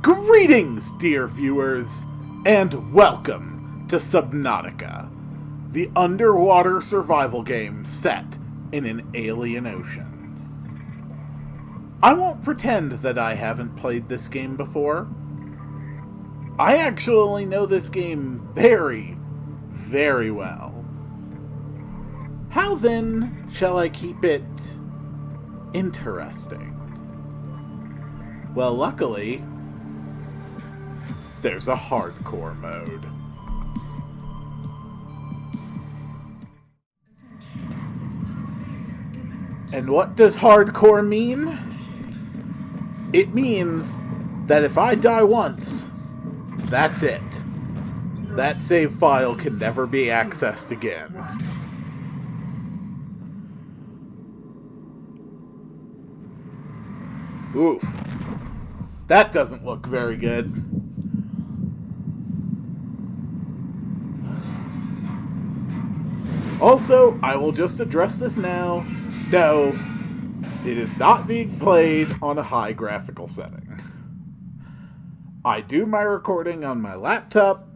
Greetings, dear viewers, and welcome to Subnautica, the underwater survival game set in an alien ocean. I won't pretend that I haven't played this game before. I actually know this game very, very well. How then shall I keep it interesting? Well, luckily, there's a hardcore mode. And what does hardcore mean? It means that if I die once, that's it. That save file can never be accessed again. Oof. That doesn't look very good. Also, I will just address this now. No, it is not being played on a high graphical setting. I do my recording on my laptop.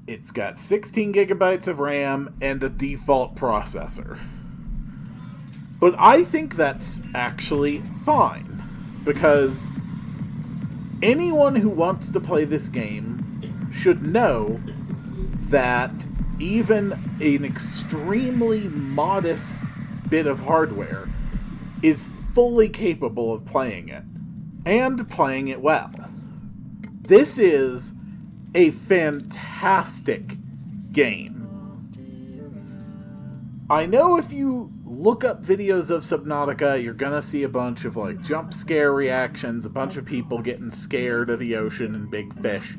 It's got 16 gigabytes of RAM and a default processor. But I think that's actually fine, because anyone who wants to play this game should know that even an extremely modest bit of hardware is fully capable of playing it, and playing it well. This is a fantastic game. I know if you look up videos of Subnautica, you're gonna see a bunch of like jump scare reactions, a bunch of people getting scared of the ocean and big fish.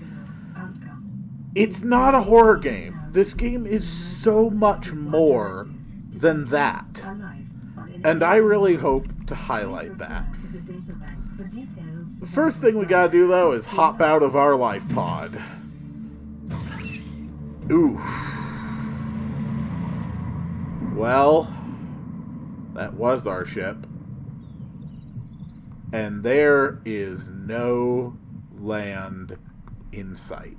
It's not a horror game. This game is so much more than that. And I really hope to highlight that. The first thing we gotta do, though, is hop out of our life pod. Ooh. Well, that was our ship. And there is no land in sight.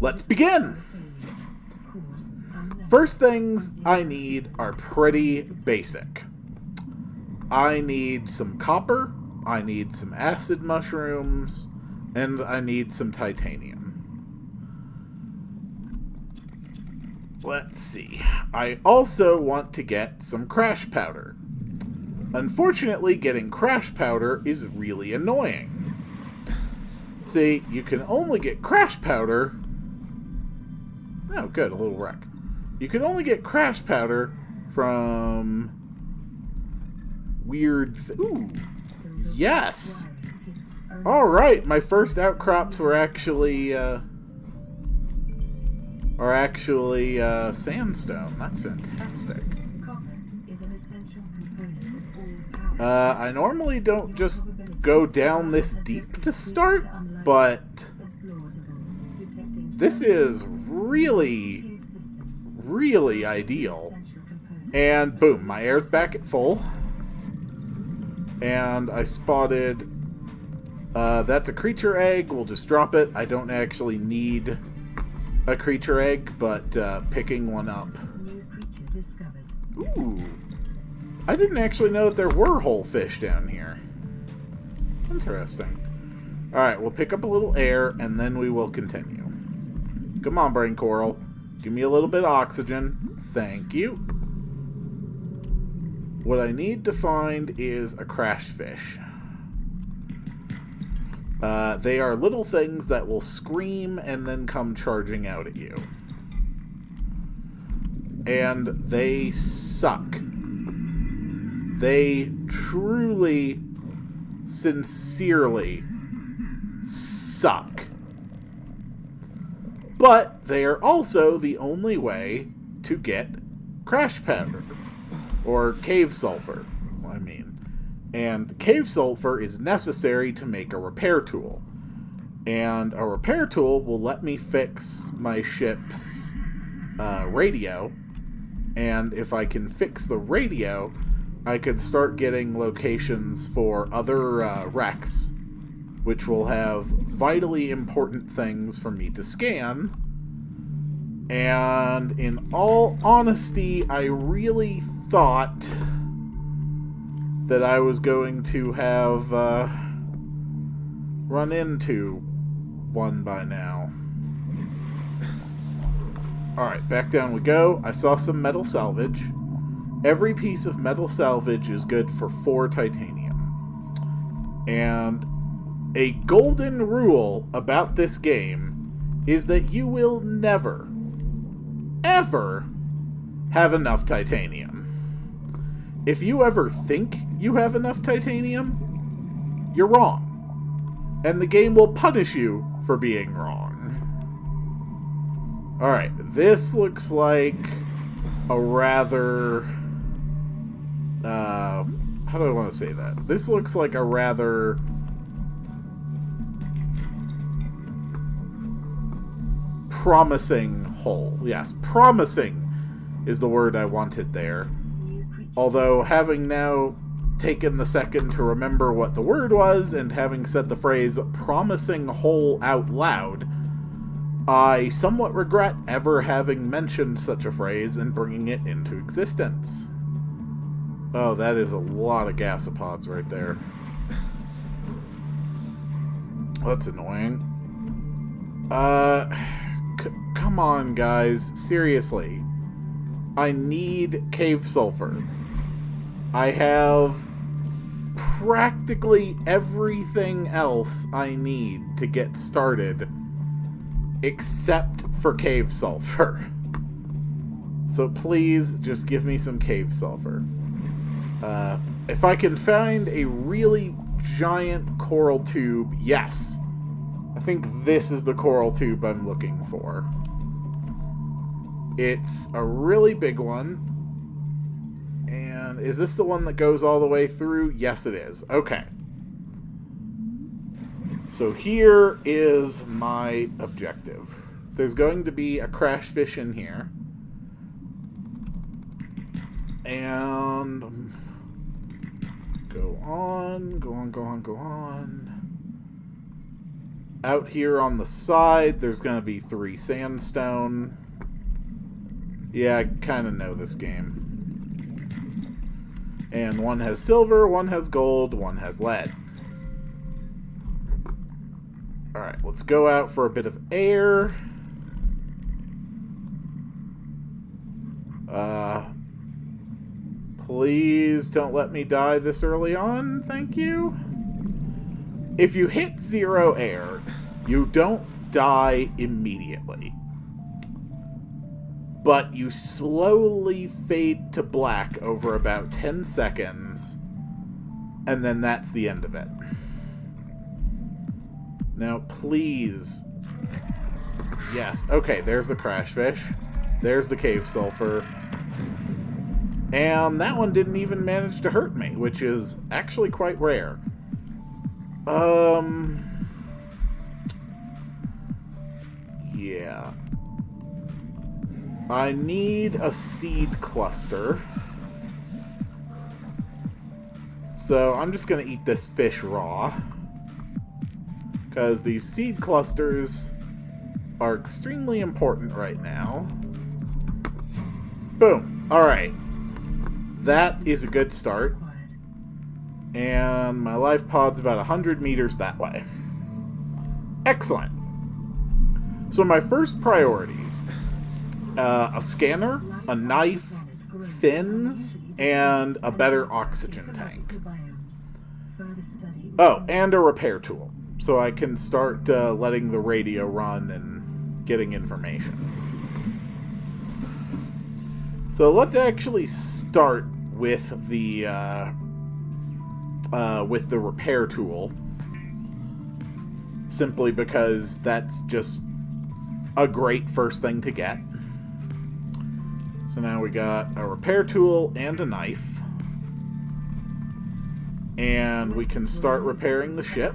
Let's begin! First things I need are pretty basic. I need some copper, I need some acid mushrooms, and I need some titanium. Let's see. I also want to get some crash powder. Unfortunately, getting crash powder is really annoying. See, you can only get crash powder... Oh, good, a little wreck. You can only get crash powder from weird... Ooh, yes! Alright, my first outcrops were actually, sandstone. That's fantastic. I normally don't just go down this deep to start, but this is really ideal. And boom, my air's back at full. And I spotted... that's a creature egg. We'll just drop it. I don't actually need a creature egg, but picking one up. Ooh. I didn't actually know that there were whole fish down here. Interesting. Alright, we'll pick up a little air, and then we will continue. Come on, brain coral. Give me a little bit of oxygen. Thank you. What I need to find is a crash fish. They are little things that will scream and then come charging out at you. And they suck. They truly, sincerely suck. But they are also the only way to get crash powder. Or cave sulfur, I mean. And cave sulfur is necessary to make a repair tool. And a repair tool will let me fix my ship's radio. And if I can fix the radio, I could start getting locations for other wrecks which will have vitally important things for me to scan. And in all honesty, I really thought that I was going to have run into one by now. Alright, back down we go. I saw some metal salvage. Every piece of metal salvage is good for 4 titanium. And a golden rule about this game is that you will never, ever have enough titanium. If you ever think you have enough titanium, you're wrong. And the game will punish you for being wrong. Alright, this looks like a rather... how do I want to say that? This looks like a rather... promising hole. Yes, promising is the word I wanted there. Although, having now taken the second to remember what the word was, and having said the phrase promising hole out loud, I somewhat regret ever having mentioned such a phrase and bringing it into existence. Oh, that is a lot of gasopods right there. That's annoying. Come on, guys. Seriously. I need cave sulfur. I have practically everything else I need to get started except for cave sulfur. So please just give me some cave sulfur. If I can find a really giant coral tube, yes. I think this is the coral tube I'm looking for. It's a really big one. And is this the one that goes all the way through? Yes, it is. Okay. So here is my objective. There's going to be a crash fish in here. And go on, go on, go on, go on. Out here on the side, there's going to be 3 sandstone. Yeah, I kind of know this game. And one has silver, one has gold, one has lead. Alright, let's go out for a bit of air. Please don't let me die this early on, thank you. If you hit 0 air, you don't die immediately. But you slowly fade to black over about 10 seconds, and then that's the end of it. Now, please. Yes, okay, there's the crash fish. There's the cave sulfur. And that one didn't even manage to hurt me, which is actually quite rare. Yeah. I need a seed cluster. So I'm just going to eat this fish raw. Because these seed clusters are extremely important right now. Boom. Alright. That is a good start. And my life pod's about 100 meters that way. Excellent. So my first priorities. A scanner, a knife, fins, and a better oxygen tank. Oh, and a repair tool. So I can start letting the radio run and getting information. So let's actually start with the repair tool. Simply because that's just a great first thing to get. So now we got a repair tool and a knife. And we can start repairing the ship.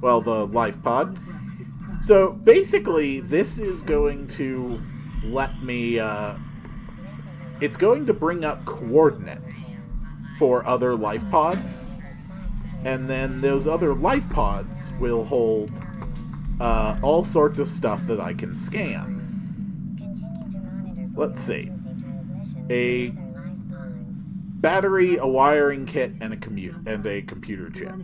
Well, the life pod. So basically, this is going to let me... it's going to bring up coordinates for other life pods. And then those other life pods will hold all sorts of stuff that I can scan. Let's see. A battery, a wiring kit, and a computer chip.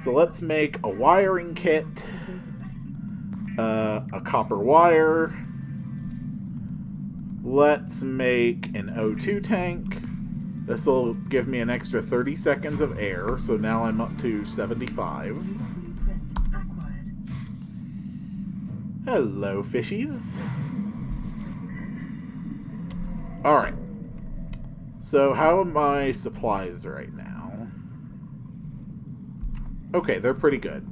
So let's make a wiring kit, a copper wire. Let's make an O2 tank. This will give me an extra 30 seconds of air, so now I'm up to 75. Hello, fishies. Alright. So how are my supplies right now? Okay, they're pretty good.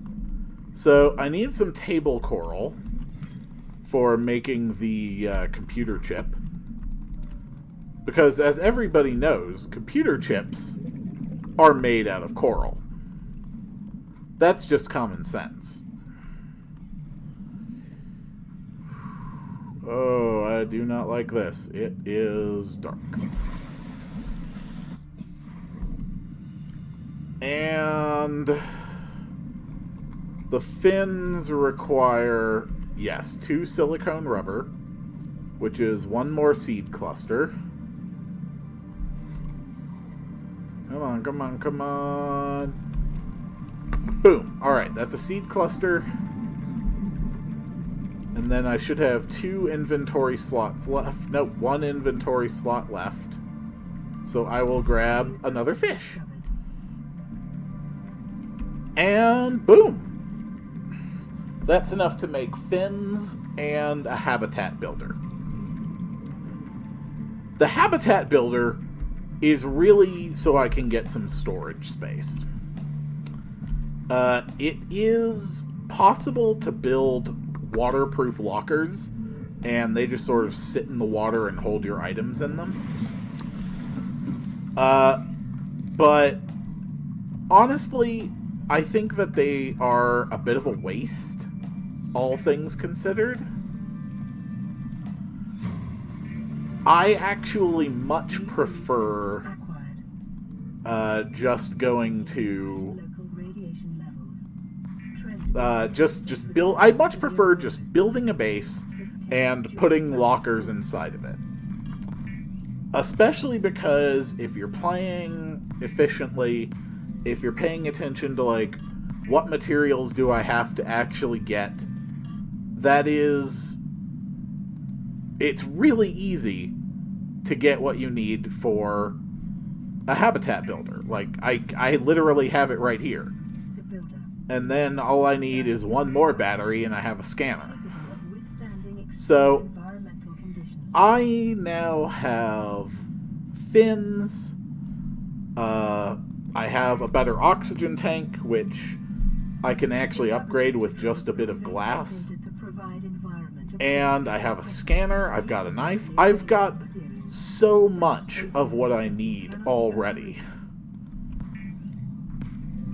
So I need some table coral for making the computer chip. Because as everybody knows, computer chips are made out of coral. That's just common sense. Oh, I do not like this. It is dark. And the fins require, yes, 2 silicone rubber, which is 1 more seed cluster. Come on, come on, come on. Boom. Alright, that's a seed cluster. And then I should have 2 inventory slots left. Nope, 1 inventory slot left. So I will grab another fish. And boom! That's enough to make fins and a habitat builder. The habitat builder is really so I can get some storage space. It is possible to build waterproof lockers, and they just sort of sit in the water and hold your items in them. But honestly, I think that they are a bit of a waste, all things considered. I actually much prefer just going to just build. I much prefer just building a base and putting lockers inside of it. Especially because if you're playing efficiently, if you're paying attention to, like, what materials do I have to actually get, it's really easy to get what you need for a habitat builder. Like, I literally have it right here. And then all I need is 1 more battery and I have a scanner. So, I now have fins, I have a better oxygen tank, which I can actually upgrade with just a bit of glass. And I have a scanner, I've got a knife. I've got so much of what I need already.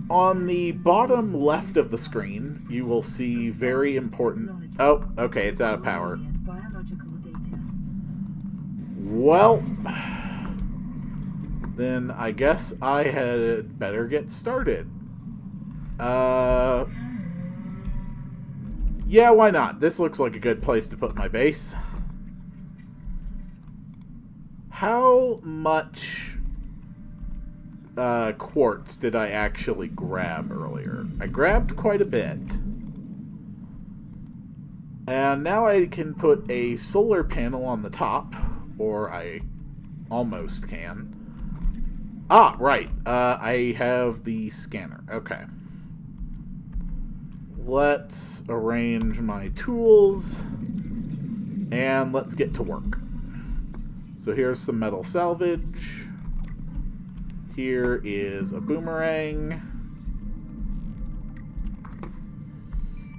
On the bottom left of the screen, you will see very important... Oh, okay, it's out of power. Well... then I guess I had better get started. Yeah, why not? This looks like a good place to put my base. How much quartz did I actually grab earlier? I grabbed quite a bit. And now I can put a solar panel on the top, or I almost can. Ah, right. I have the scanner. Okay. Let's arrange my tools, and let's get to work. So here's some metal salvage. Here is a boomerang.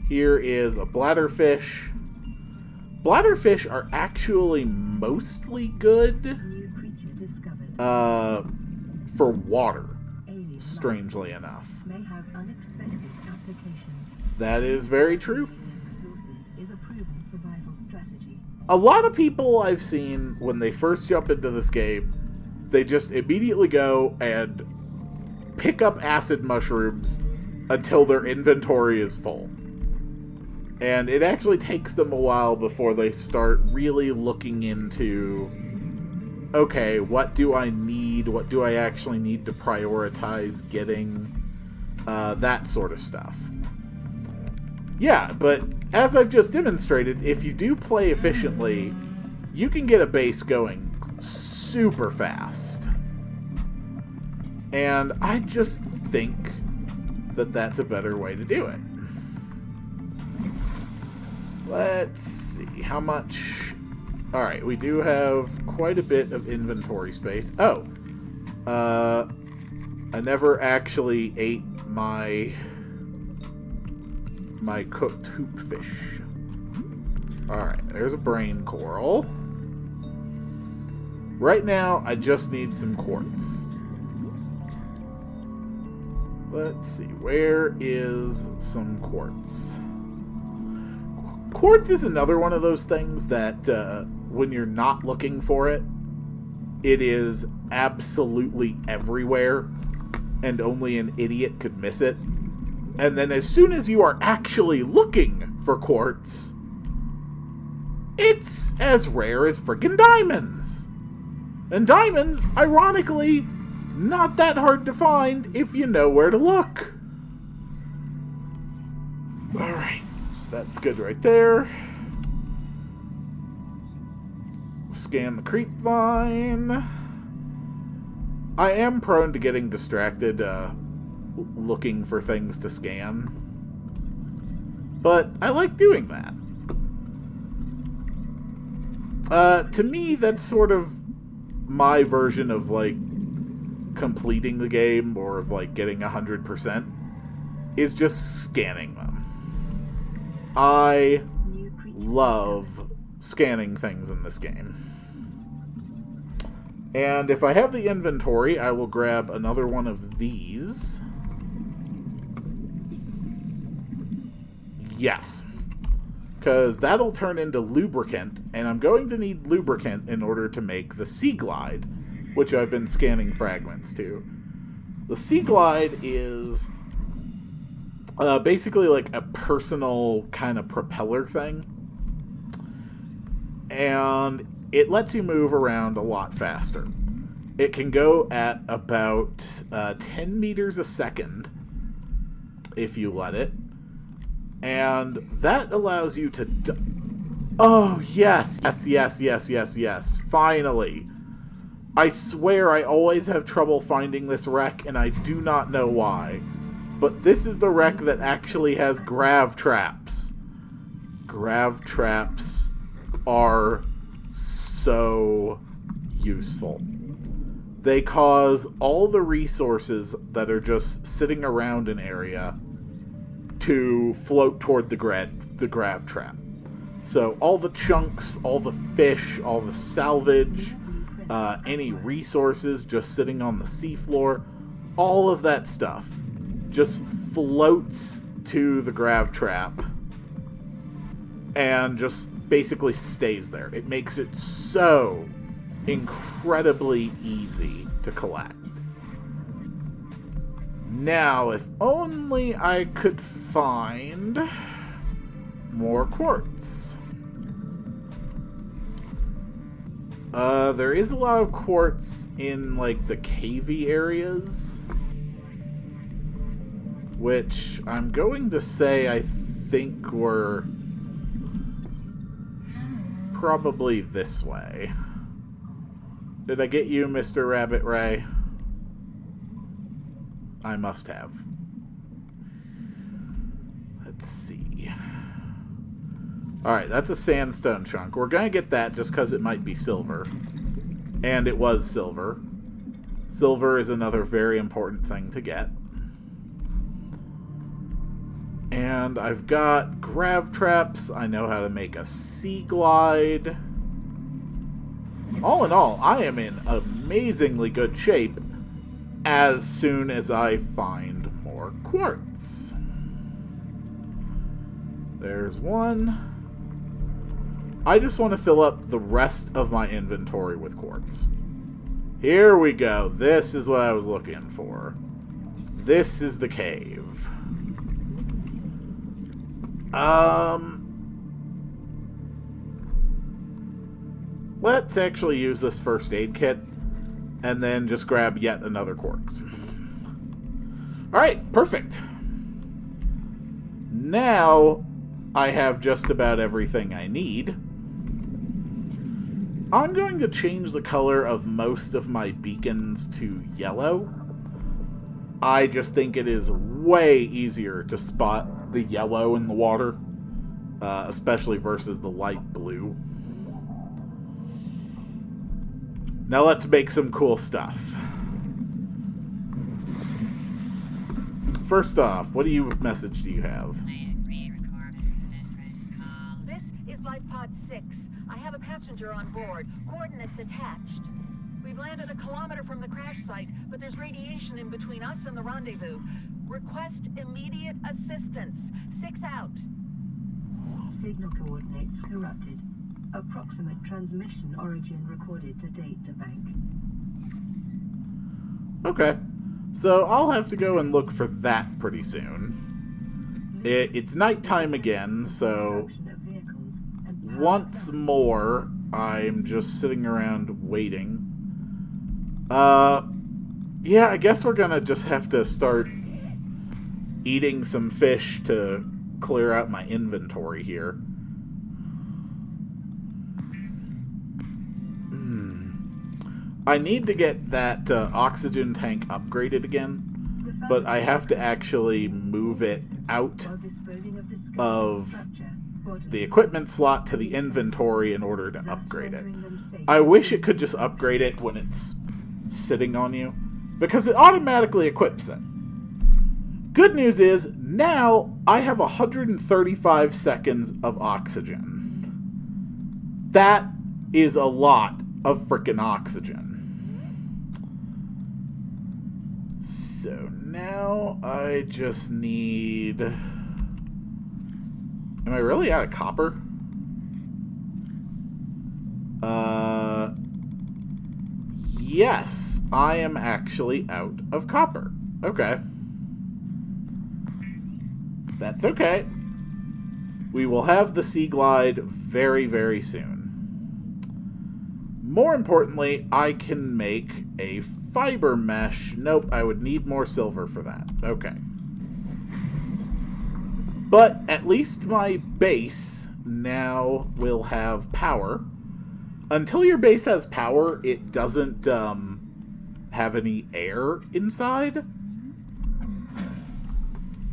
Here is a bladderfish. Bladderfish are actually mostly good for water, strangely enough. That is very true. A lot of people I've seen, when they first jump into this game, they just immediately go and pick up acid mushrooms until their inventory is full. And it actually takes them a while before they start really looking into, okay, what do I need? What do I actually need to prioritize getting? That sort of stuff. Yeah, but as I've just demonstrated, if you do play efficiently, you can get a base going super fast. And I just think that that's a better way to do it. Let's see, how much... Alright, we do have quite a bit of inventory space. Oh! I never actually ate my cooked hoopfish. Alright, there's a brain coral. Right now, I just need some quartz. Let's see, where is some quartz? Quartz is another one of those things that when you're not looking for it, it is absolutely everywhere, and only an idiot could miss it. And then as soon as you are actually looking for quartz, it's as rare as frickin' diamonds. And diamonds, ironically, not that hard to find if you know where to look. Alright, that's good right there. Scan the creep vine. I am prone to getting distracted looking for things to scan, but I like doing that. To me, that's sort of my version of, like, completing the game, or of, like, getting 100%, is just scanning them. I love scanning things in this game. And if I have the inventory, I will grab another one of these. Yes. Because that'll turn into lubricant, and I'm going to need lubricant in order to make the Sea Glide, which I've been scanning fragments to. The Sea Glide is basically like a personal kind of propeller thing, and it lets you move around a lot faster. It can go at about 10 meters a second if you let it. And that allows you to... Oh, yes! Yes. Finally. I swear I always have trouble finding this wreck, and I do not know why. But this is the wreck that actually has grav traps. Grav traps are so useful. They cause all the resources that are just sitting around an area to float toward the grav trap. So all the chunks, all the fish, all the salvage, any resources just sitting on the seafloor, all of that stuff just floats to the grav trap and just basically stays there. It makes it so incredibly easy to collect. Now, if only I could find more quartz. There is a lot of quartz in, like, the cavey areas, which I'm going to say I think were probably this way. Did I get you, Mr. Rabbit Ray? I must have. Let's see. Alright, that's a sandstone chunk. We're gonna get that just because it might be silver. And it was silver. Silver is another very important thing to get. And I've got grav traps. I know how to make a sea glide. All in all, I am in amazingly good shape as soon as I find more quartz. There's one. I just want to fill up the rest of my inventory with quartz. Here we go. This is what I was looking for. this is the cave. Let's actually use this first aid kit and then just grab yet another quartz. Alright, perfect. Now I have just about everything I need. I'm going to change the color of most of my beacons to yellow. I just think it is way easier to spot the yellow in the water, especially versus the light blue. Now let's make some cool stuff. First off, what message do you have? This is Life Pod 6. I have a passenger on board. Coordinates attached. We've landed a kilometer from the crash site, but there's radiation in between us and the rendezvous. Request immediate assistance. 6 out. Signal coordinates corrupted. Approximate transmission origin recorded to data bank. Okay. So I'll have to go and look for that pretty soon. It's nighttime again, so once more I'm just sitting around waiting. Yeah, I guess we're gonna just have to start eating some fish to clear out my inventory here. I need to get that oxygen tank upgraded again, but I have to actually move it out of the equipment slot to the inventory in order to upgrade it. I wish it could just upgrade it when it's sitting on you, because it automatically equips it. Good news is, now I have 135 seconds of oxygen. That is a lot of frickin' oxygen. So now I just need... Am I really out of copper? Yes, I am actually out of copper. Okay. That's okay. We will have the Sea Glide very, very soon. More importantly, I can make a fiber mesh. Nope, I would need more silver for that. Okay. But at least my base now will have power. Until your base has power, it doesn't have any air inside.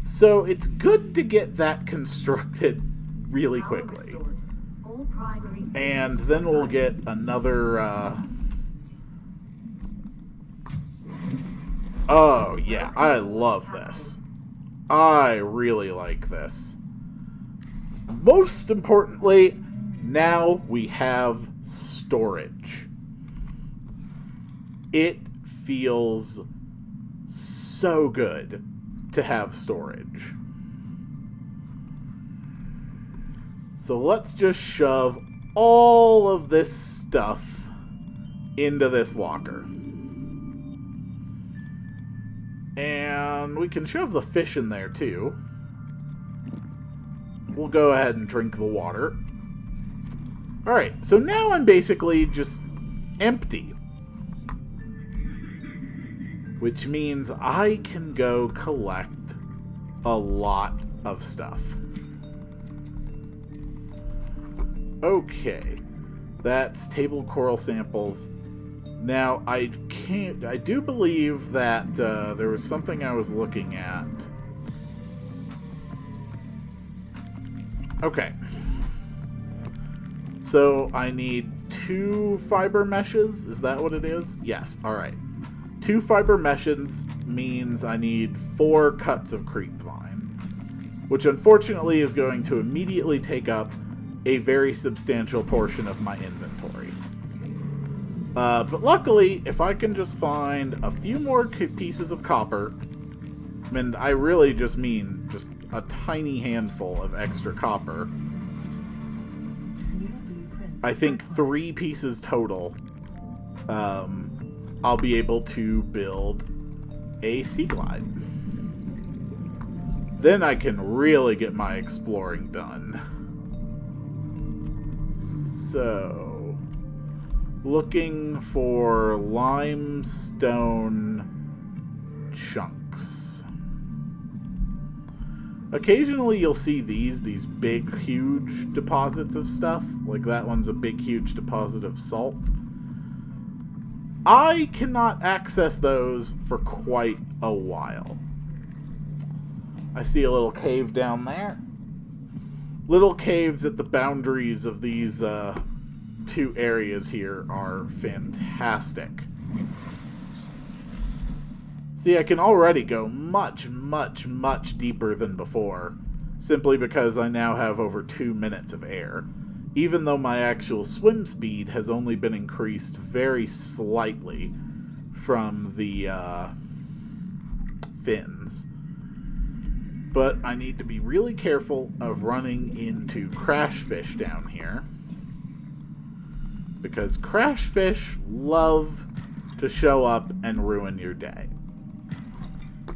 So it's good to get that constructed really quickly. And then we'll get another... Oh, yeah, I love this. I really like this. Most importantly, now we have storage. It feels so good to have storage. So let's just shove all of this stuff into this locker. And we can shove the fish in there too. We'll go ahead and drink the water. Alright, so now I'm basically just empty. Which means I can go collect a lot of stuff. Okay, that's table coral samples. Now, I do believe that there was something I was looking at. Okay. So, I need 2 fiber meshes. Is that what it is? Yes, alright. 2 fiber meshes means I need 4 cuts of creep vine. Which, unfortunately, is going to immediately take up a very substantial portion of my inventory. But luckily, if I can just find a few more pieces of copper, and I really just mean just a tiny handful of extra copper, I think 3 pieces total, I'll be able to build a Sea Glide. Then I can really get my exploring done. So, looking for limestone chunks. Occasionally you'll see these big, huge deposits of stuff. Like that one's a big, huge deposit of salt. I cannot access those for quite a while. I see a little cave down there. Little caves at the boundaries of these two areas here are fantastic. See, I can already go much, much, much deeper than before, simply because I now have over 2 minutes of air, even though my actual swim speed has only been increased very slightly from the fins. But I need to be really careful of running into crash fish down here, because crash fish love to show up and ruin your day.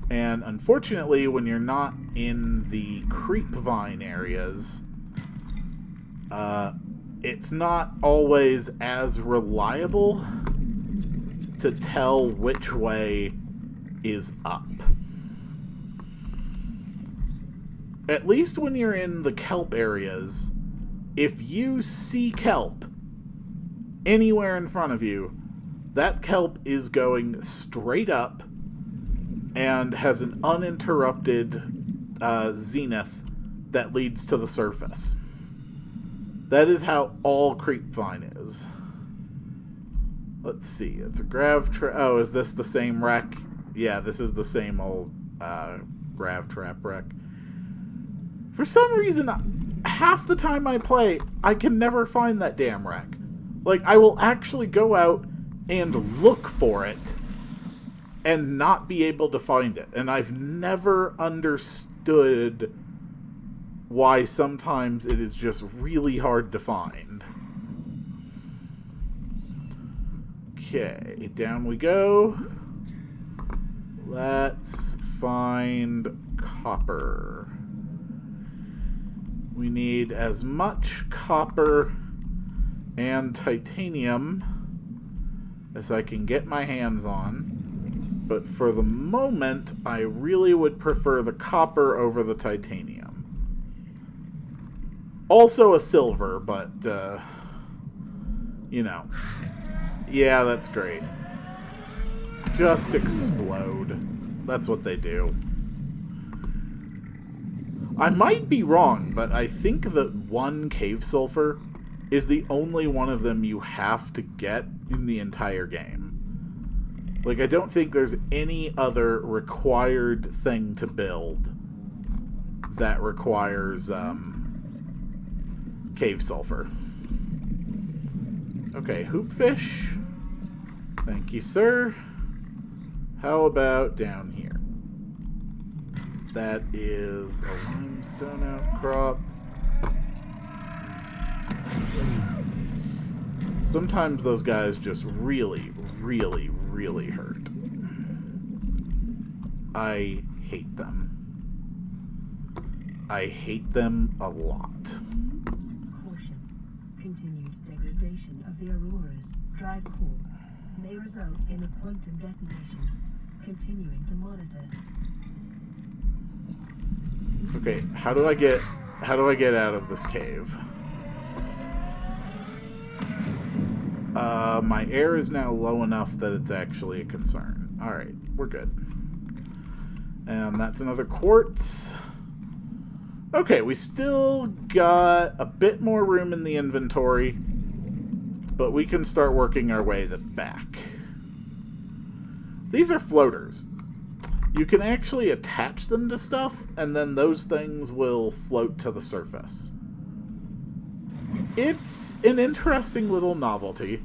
And unfortunately, when you're not in the creep vine areas, it's not always as reliable to tell which way is up. At least when you're in the kelp areas, if you see kelp anywhere in front of you, that kelp is going straight up and has an uninterrupted zenith that leads to the surface. That is how all creep vine is. Let's see, it's a grav trap. Oh, is this the same wreck? Yeah, this is the same old grav trap wreck. For some reason, half the time I play, I can never find that damn wreck. Like, I will actually go out and look for it and not be able to find it. And I've never understood why sometimes it is just really hard to find. Okay, down we go. Let's find copper. We need as much copper and titanium as I can get my hands on. But for the moment, I really would prefer the copper over the titanium. Also a silver, but, you know. Yeah, that's great. Just explode. That's what they do. I might be wrong, but I think that one cave sulfur is the only one of them you have to get in the entire game. Like, I don't think there's any other required thing to build that requires cave sulfur. Okay, hoopfish. Thank you, sir. How about down here? That is a limestone outcrop. Sometimes those guys just really, really, really hurt. I hate them. I hate them a lot. Caution. Continued degradation of the Aurora's drive core may result in a quantum detonation. Continuing to monitor. Okay, how do I get out of this cave? My air is now low enough that it's actually a concern. Alright, we're good. And that's another quartz. Okay, we still got a bit more room in the inventory, but we can start working our way back. These are floaters. You can actually attach them to stuff, and then those things will float to the surface. It's an interesting little novelty.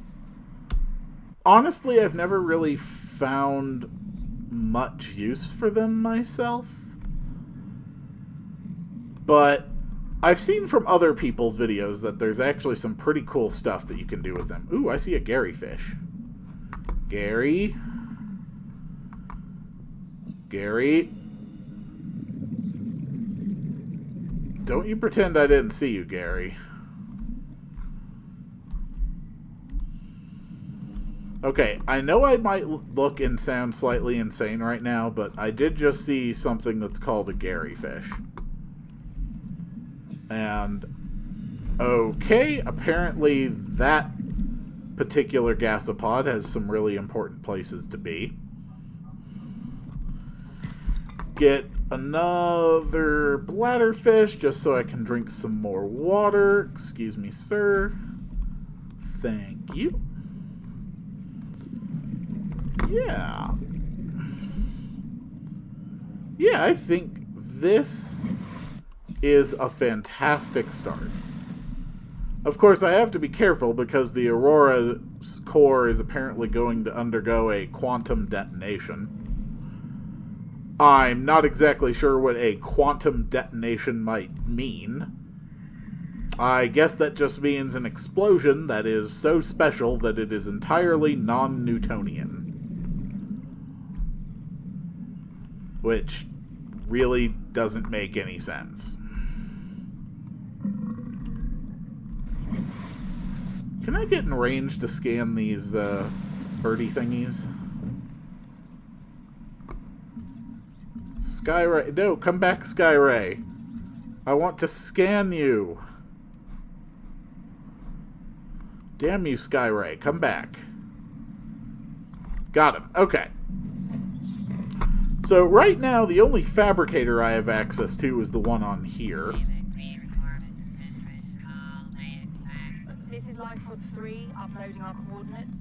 Honestly, I've never really found much use for them myself. But I've seen from other people's videos that there's actually some pretty cool stuff that you can do with them. Ooh, I see a Gary fish. Gary. Gary. Don't you pretend I didn't see you, Gary. Okay, I know I might look and sound slightly insane right now, but I did just see something that's called a Gary fish. And, okay, apparently that particular gasopod has some really important places to be. Get another bladderfish just so I can drink some more water. Excuse me, sir. Thank you. Yeah. Yeah, I think this is a fantastic start. Of course, I have to be careful because the Aurora's core is apparently going to undergo a quantum detonation. I'm not exactly sure what a quantum detonation might mean. I guess that just means an explosion that is so special that it is entirely non-Newtonian. Which really doesn't make any sense. Can I get in range to scan these birdie thingies? Skyray. No, come back, Skyray. I want to scan you. Damn you, Skyray. Come back. Got him. Okay. So right now, the only fabricator I have access to is the one on here. This is Lifepod 3, uploading our coordinates.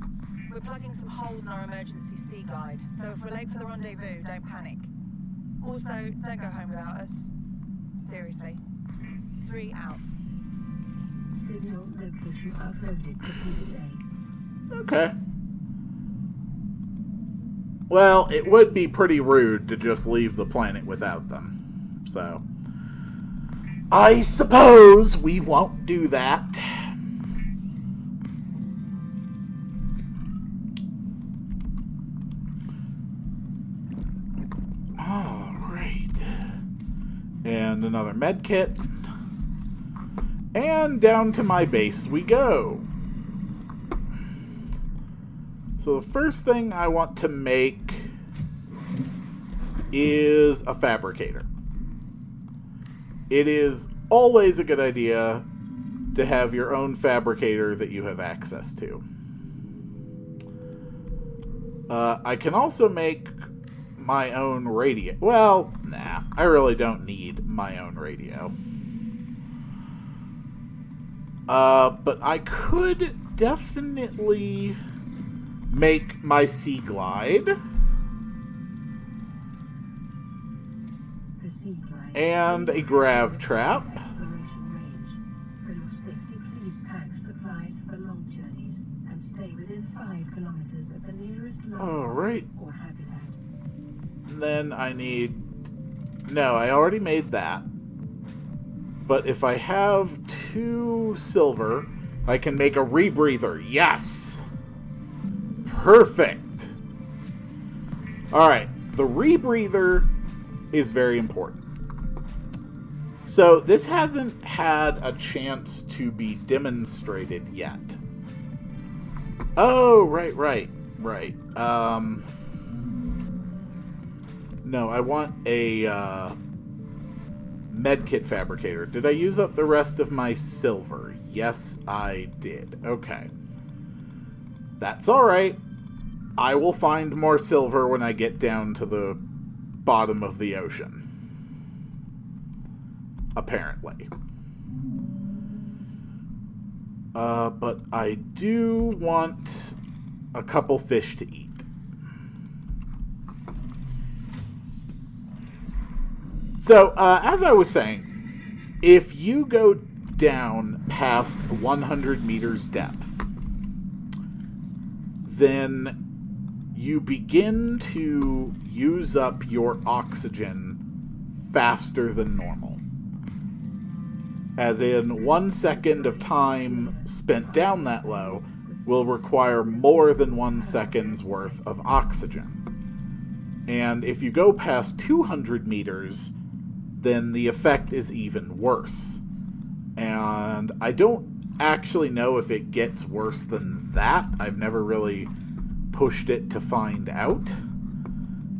We're plugging some holes in our emergency sea guide, so if we're late for the rendezvous, don't panic. Also, don't go home without us. Seriously. 3 out. Signal location uploaded to PDA. Okay. Well, it would be pretty rude to just leave the planet without them. So, I suppose we won't do that. Alright. And another med kit. And down to my base we go. So the first thing I want to make is a fabricator. It is always a good idea to have your own fabricator that you have access to. I can also make my own radio. Well, nah, I really don't need my own radio. But I could definitely make my sea glide. The sea glide And a grav trap. exploration range. For your safety, please pack supplies for long journeys and stay within 5 kilometers of the nearest Alright. or habitat. And then I need... No, I already made that. But if I have 2 silver, I can make a rebreather. Yes! Perfect! Alright, the rebreather is very important. So, this hasn't had a chance to be demonstrated yet. Oh, right. No, I want a medkit fabricator. Did I use up the rest of my silver? Yes, I did. Okay. That's alright. I will find more silver when I get down to the bottom of the ocean. Apparently. But I do want a couple fish to eat. So, as I was saying, if you go down past 100 meters depth, then you begin to use up your oxygen faster than normal. As in, 1 second of time spent down that low will require more than 1 second's worth of oxygen. And if you go past 200 meters, then the effect is even worse. And I don't actually know if it gets worse than that. I've never really pushed it to find out.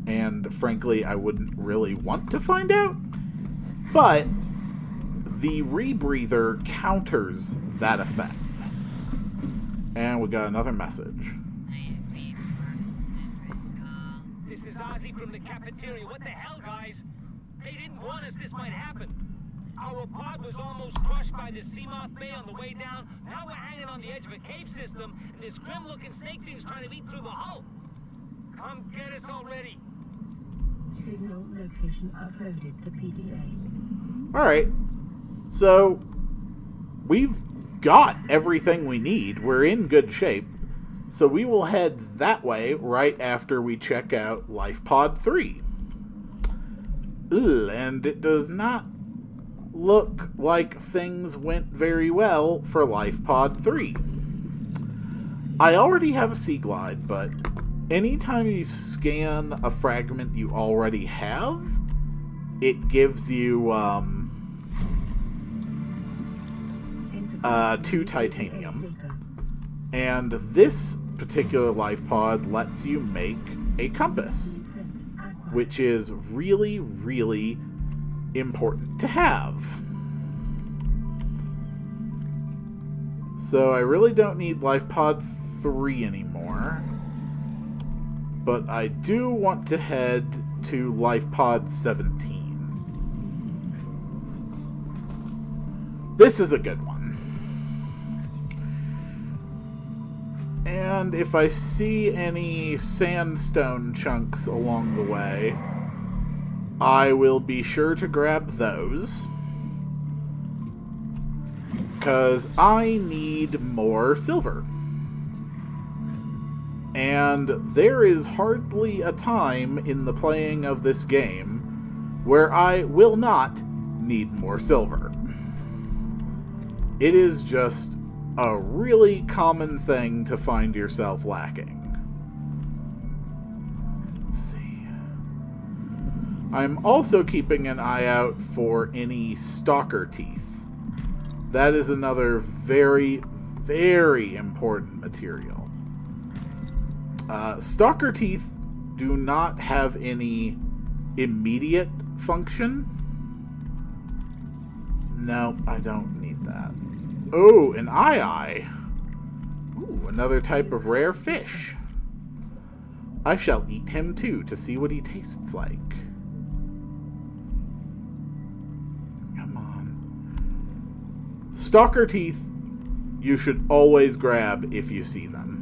And frankly, I wouldn't really want to find out. But the rebreather counters that effect. And we got another message. This is Ozzy from the cafeteria. What the hell, guys? They didn't warn us this might happen. Our pod was almost crushed by this Seamoth Bay on the way down. Now we're hanging on the edge of a cave system, and this grim-looking snake thing's trying to eat through the hull. Come get us already. Signal location uploaded to PDA. Alright. So, we've got everything we need. We're in good shape. So we will head that way right after we check out Life Pod 3. Ugh, and it does not look like things went very well for Life Pod 3. I already have a Sea Glide, but anytime you scan a fragment you already have, it gives you 2 titanium. And this particular life pod lets you make a compass, which is really, really important to have. So I really don't need Life Pod 3 anymore. But I do want to head to Life Pod 17. This is a good one. And if I see any sandstone chunks along the way, I will be sure to grab those. Because I need more silver. And there is hardly a time in the playing of this game where I will not need more silver. It is just a really common thing to find yourself lacking. Let's see. I'm also keeping an eye out for any stalker teeth. That is another very, very important material. Stalker teeth do not have any immediate function. No, I don't need that. Oh, an eye. Ooh, another type of rare fish. I shall eat him too to see what he tastes like. Come on. Stalker teeth you should always grab if you see them.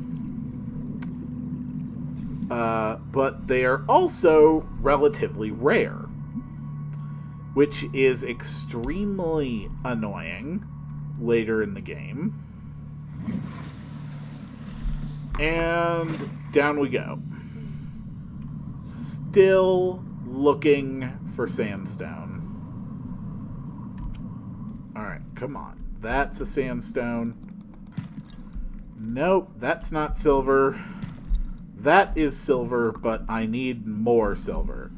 But they are also relatively rare, which is extremely annoying later in the game. And down we go. Still looking for sandstone. Alright, come on. That's a sandstone. Nope, that's not silver. That is silver, but I need more silver.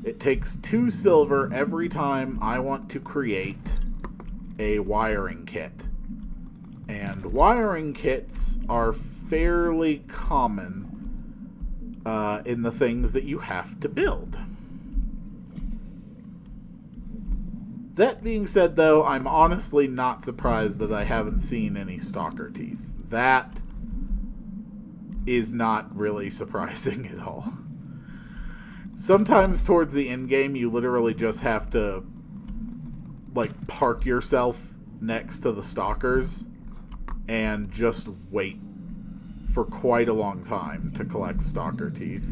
It takes 2 silver every time I want to create a wiring kit. And wiring kits are fairly common in the things that you have to build. That being said, though, I'm honestly not surprised that I haven't seen any stalker teeth. That is not really surprising at all. Sometimes towards the end game, you literally just have to, like, park yourself next to the stalkers and just wait for quite a long time to collect stalker teeth.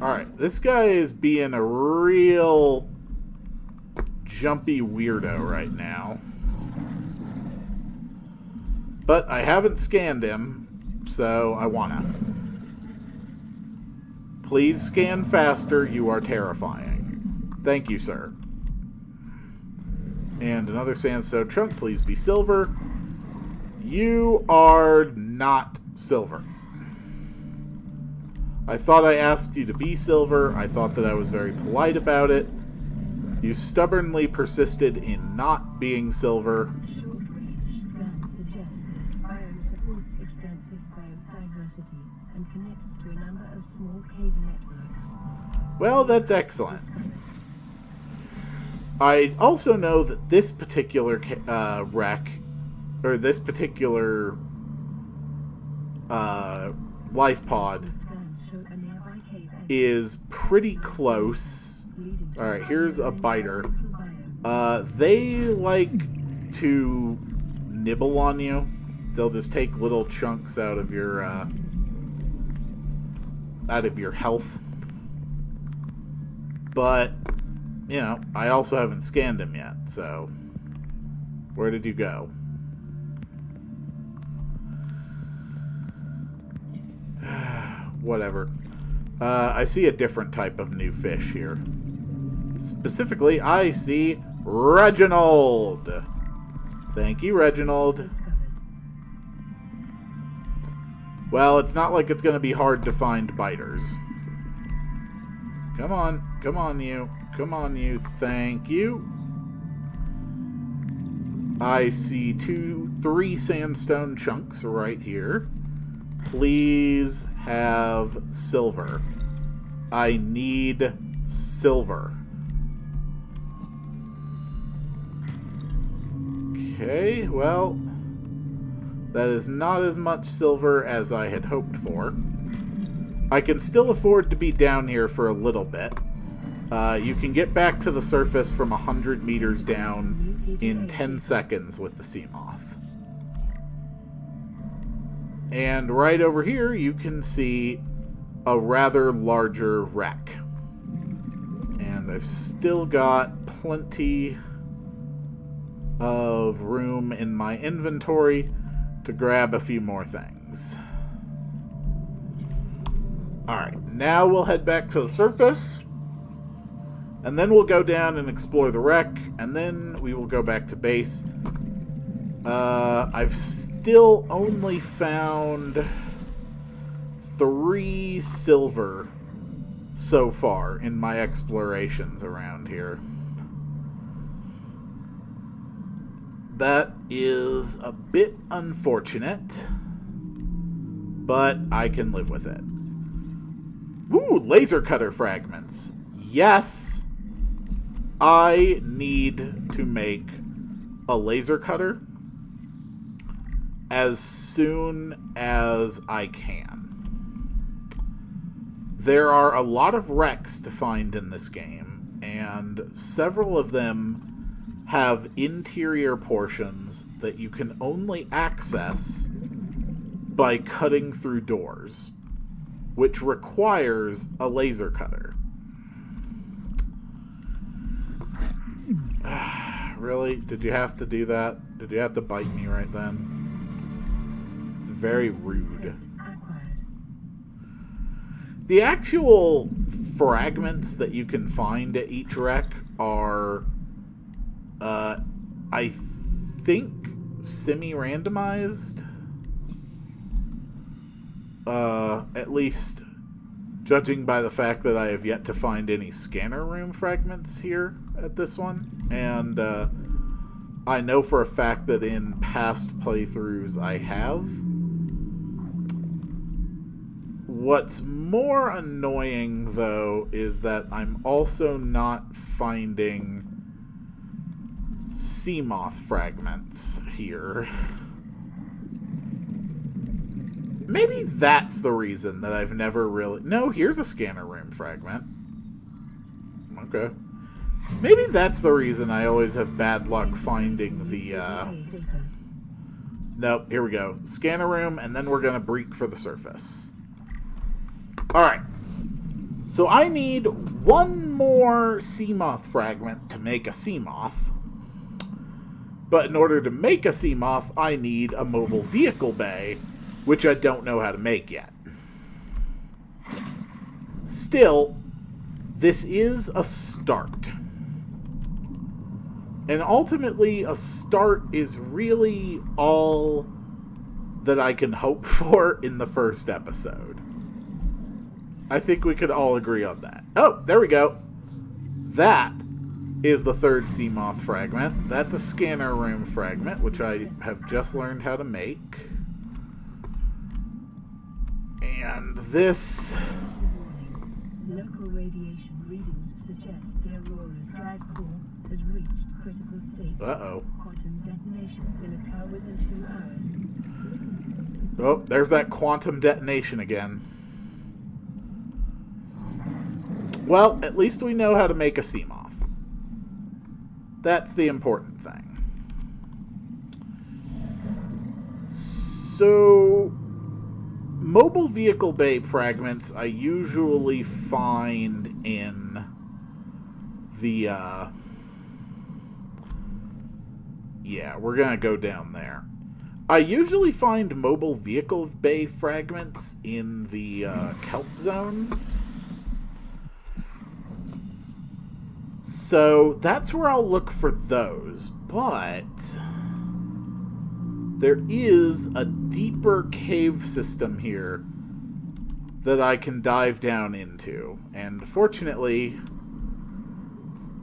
Alright, this guy is being a real jumpy weirdo right now. But I haven't scanned him, so I wanna. Please scan faster, you are terrifying. Thank you, sir. And another sandstone chunk, please be silver. You are not silver. I thought I asked you to be silver. I thought that I was very polite about it. You stubbornly persisted in not being silver. Short-range scans suggest this biome supports extensive biodiversity and connects to a number of small cave networks. Well, that's excellent. I also know that this particular wreck, or this particular life pod, The scans show a nearby cave exit is pretty close. leading to Alright, here's a biter. biome. They like to nibble on you. They'll just take little chunks out of your health. But, you know, I also haven't scanned him yet, so... Where did you go? Whatever. I see a different type of new fish here. Specifically, I see Reginald! Thank you, Reginald. Discovered. Well, it's not like it's going to be hard to find biters. Come on. Come on, you. Come on, you. Thank you. I see 3 sandstone chunks right here. Please have silver. I need silver. Okay, well, that is not as much silver as I had hoped for. I can still afford to be down here for a little bit. You can get back to the surface from 100 meters down in 10 seconds with the Seamoth. And right over here, you can see a rather larger wreck. And I've still got plenty of room in my inventory to grab a few more things. Alright, now we'll head back to the surface. And then we'll go down and explore the wreck. And then we will go back to base. I've still only found 3 silver so far in my explorations around here. That is a bit unfortunate, but I can live with it. Ooh, laser cutter fragments. Yes, I need to make a laser cutter as soon as I can. There are a lot of wrecks to find in this game, and several of them have interior portions that you can only access by cutting through doors, which requires a laser cutter. Really? Did you have to do that? Did you have to bite me right then? It's very rude. Acquired. The actual fragments that you can find at each wreck are, I think, semi-randomized. At least judging by the fact that I have yet to find any scanner room fragments here at this one. And I know for a fact that in past playthroughs I have. What's more annoying, though, is that I'm also not finding Seamoth fragments here. Maybe that's the reason that I've never really... No, here's a scanner room fragment. Okay. Maybe that's the reason I always have bad luck finding the, Nope, here we go. Scanner room, and then we're gonna break for the surface. Alright. So I need 1 more Seamoth fragment to make a Seamoth. But in order to make a Seamoth, I need a mobile vehicle bay, which I don't know how to make yet. Still, this is a start. And ultimately, a start is really all that I can hope for in the first episode. I think we could all agree on that. Oh, there we go. That is the third Seamoth fragment. That's a scanner room fragment, which I have just learned how to make. And this... Local radiation readings suggest the Aurora's drive core has reached critical state. Uh-oh. Quantum detonation will occur within 2 hours. Oh, there's that quantum detonation again. Well, at least we know how to make a Seamoth. That's the important thing. So, mobile vehicle bay fragments I usually find in the, yeah, we're gonna go down there. I usually find mobile vehicle bay fragments in the kelp zones. So that's where I'll look for those, but there is a deeper cave system here that I can dive down into. And fortunately,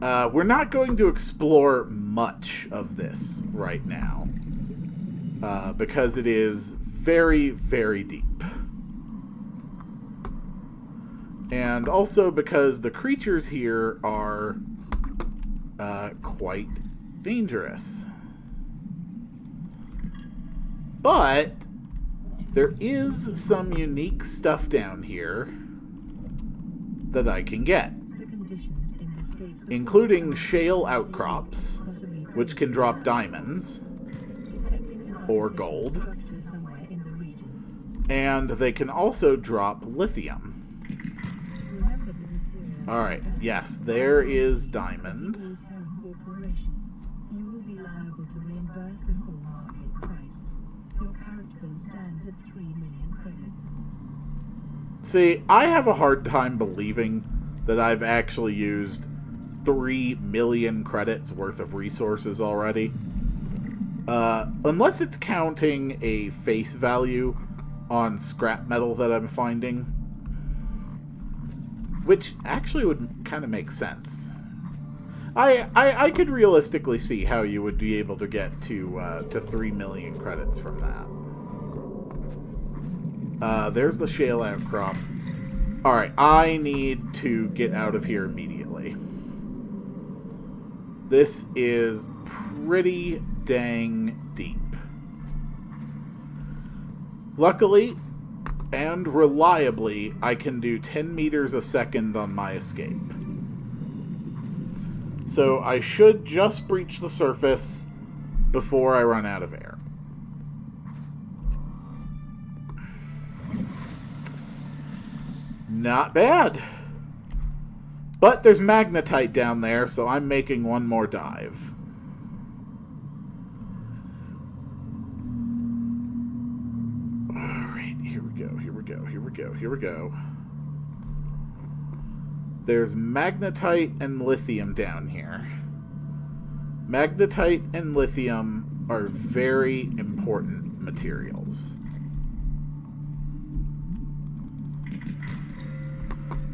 we're not going to explore much of this right now, because it is very, very deep. And also because the creatures here are quite dangerous. But there is some unique stuff down here that I can get, including shale outcrops, which can drop diamonds or gold, and they can also drop lithium. Alright, yes, there is diamond. You will be liable to reimburse the full market price. Your character bill stands at 3 million credits. See, I have a hard time believing that I've actually used 3 million credits worth of resources already. Unless it's counting a face value on scrap metal that I'm finding. Which actually would kind of make sense. I could realistically see how you would be able to get to 3 million credits from that. There's the shale outcrop. Alright, I need to get out of here immediately. This is pretty dang deep. Luckily, and reliably, I can do 10 meters a second on my escape. So I should just breach the surface before I run out of air. Not bad. But there's magnetite down there, so I'm making one more dive. Alright, here we go, here we go, here we go, here we go. There's magnetite and lithium down here. Magnetite and lithium are very important materials.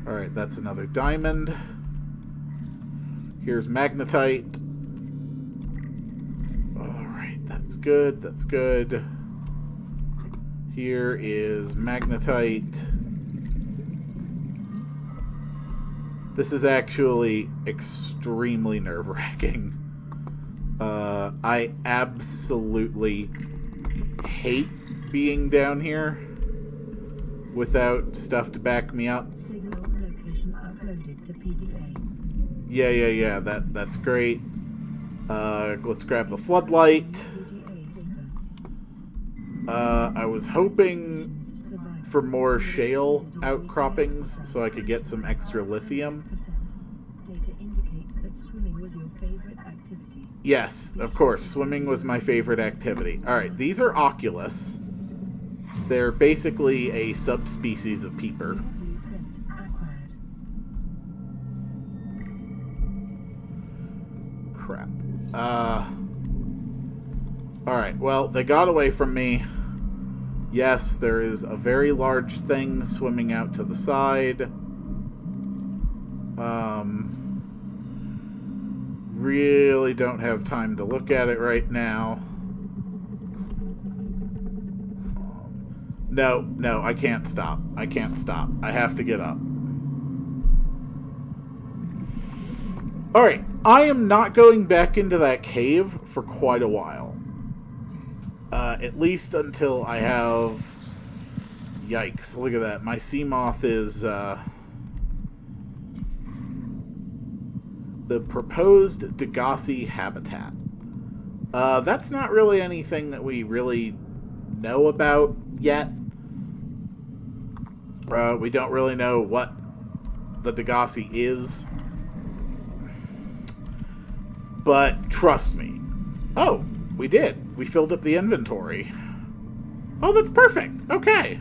Alright, that's another diamond. Here's magnetite. Alright, that's good, that's good. Here is magnetite. This is actually extremely nerve-wracking. I absolutely hate being down here without stuff to back me up. Signal location uploaded to PDA. Yeah, that's great. Let's grab the floodlight. I was hoping for more shale outcroppings so I could get some extra lithium. Data indicates that swimming was your favorite activity. Yes, of course, swimming was my favorite activity. Alright, these are Oculus. They're basically a subspecies of peeper. Crap. Alright, well, they got away from me. Yes, there is a very large thing swimming out to the side. really don't have time to look at it right now. No, I can't stop. I can't stop. I have to get up. Alright, I am not going back into that cave for quite a while. At least until I have... Yikes, look at that. My sea moth is, the proposed Degassi habitat. That's not really anything that we really know about yet. We don't really know what the Degassi is. But trust me. Oh, we did. We filled up the inventory. Oh, that's perfect. Okay.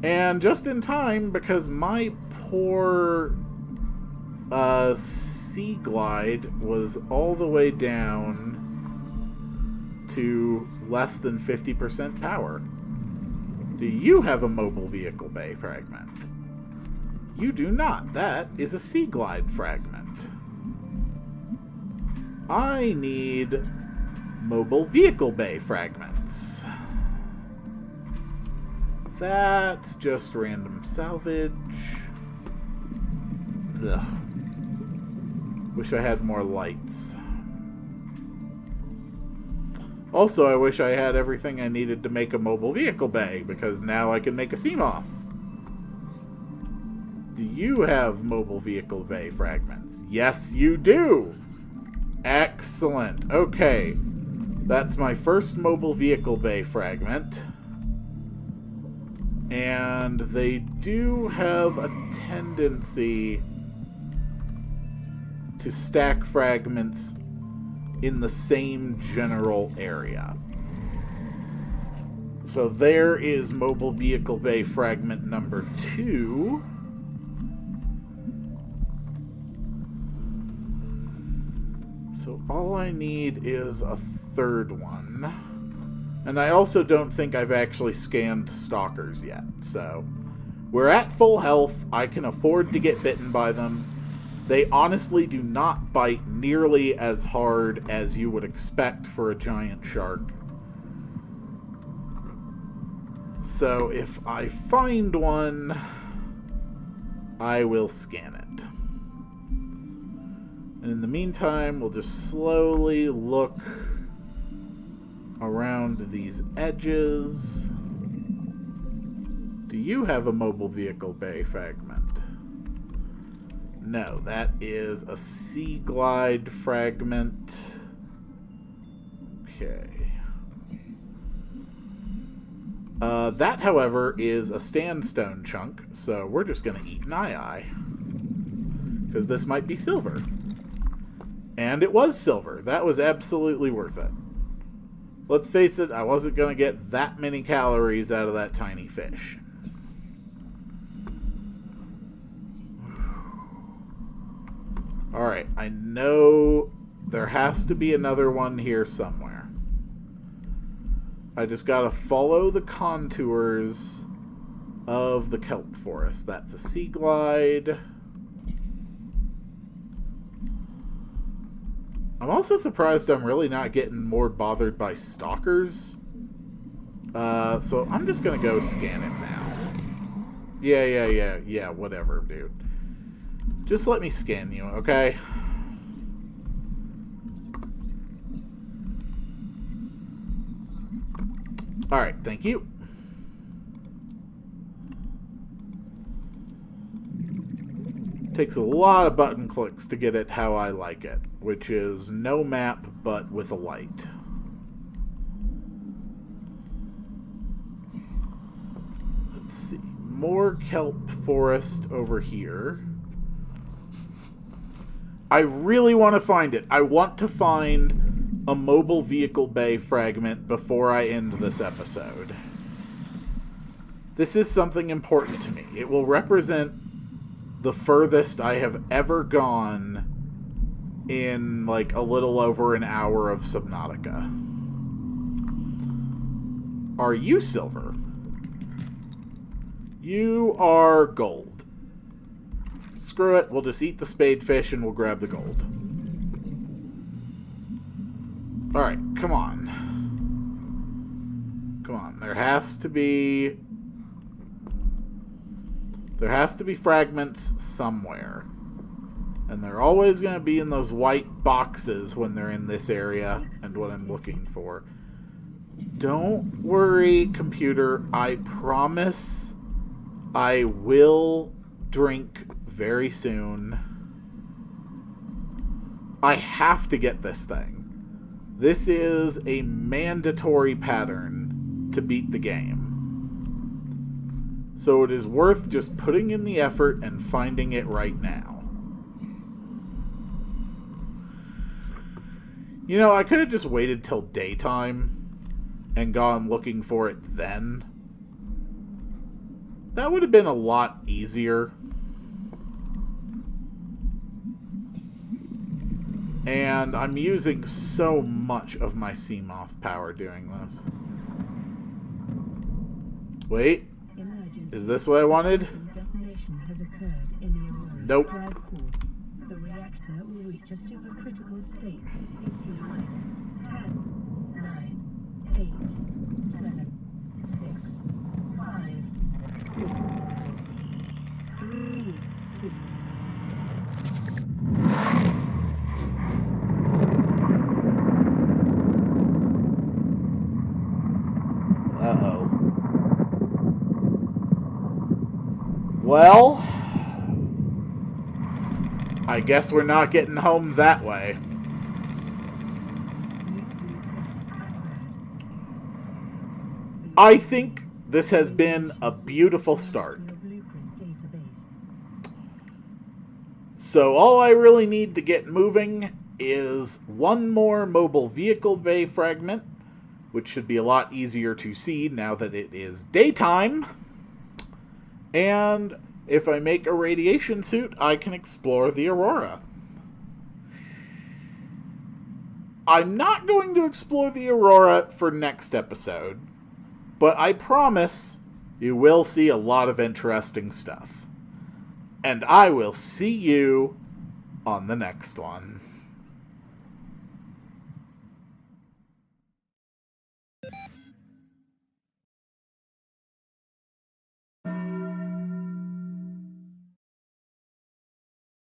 And just in time, because my poor Sea Glide was all the way down to less than 50% power. Do you have a mobile vehicle bay fragment? You do not. That is a Sea Glide fragment. I need mobile vehicle bay fragments. That's just random salvage. Ugh. Wish I had more lights. Also, I wish I had everything I needed to make a mobile vehicle bay, because now I can make a Seamoth. Do you have mobile vehicle bay fragments? Yes, you do! Excellent. Okay. That's my first mobile vehicle bay fragment. And they do have a tendency to stack fragments in the same general area. So there is mobile vehicle bay fragment number 2. So all I need is a third one. And I also don't think I've actually scanned stalkers yet. So we're at full health. I can afford to get bitten by them. They honestly do not bite nearly as hard as you would expect for a giant shark. So if I find one, I will scan it. And in the meantime, we'll just slowly look around these edges. Do you have a mobile vehicle bay fragment? No, that is a Sea Glide fragment. Okay. That, however, is a sandstone chunk, so we're just going to eat an eye. Because this might be silver. And it was silver. That was absolutely worth it. Let's face it, I wasn't going to get that many calories out of that tiny fish. Alright, I know there has to be another one here somewhere. I just gotta follow the contours of the kelp forest. That's a Sea Glide. I'm also surprised I'm really not getting more bothered by stalkers. So I'm just gonna go scan it now. Yeah, whatever, dude. Just let me scan you, okay? Alright, thank you. Takes a lot of button clicks to get it how I like it, which is no map, but with a light. Let's see. More kelp forest over here. I really want to find it. I want to find a mobile vehicle bay fragment before I end this episode. This is something important to me. It will represent the furthest I have ever gone in like a little over an hour of Subnautica. Are you silver? You are gold. Screw it, we'll just eat the spadefish and we'll grab the gold. Alright, come on. Come on. There has to be fragments somewhere. And they're always going to be in those white boxes when they're in this area and what I'm looking for. Don't worry, computer. I promise I will drink very soon. I have to get this thing. This is a mandatory pattern to beat the game. So it is worth just putting in the effort and finding it right now. You know, I could have just waited till daytime and gone looking for it then. That would have been a lot easier. And I'm using so much of my Seamoth power doing this. Wait. Emergency. Is this what I wanted? Detonation has occurred in the Aurora's Nope. drive core. The reactor will reach a supercritical state in T-minus 10, 9, 8, 7, 6, 5, 4, 3, 2. Uh-oh. Well, I guess we're not getting home that way. New blueprint acquired. I think this has been a beautiful start. Your blueprint database. So all I really need to get moving is one more mobile vehicle bay fragment, which should be a lot easier to see now that it is daytime. And if I make a radiation suit, I can explore the Aurora. I'm not going to explore the Aurora for next episode, but I promise you will see a lot of interesting stuff. And I will see you on the next one.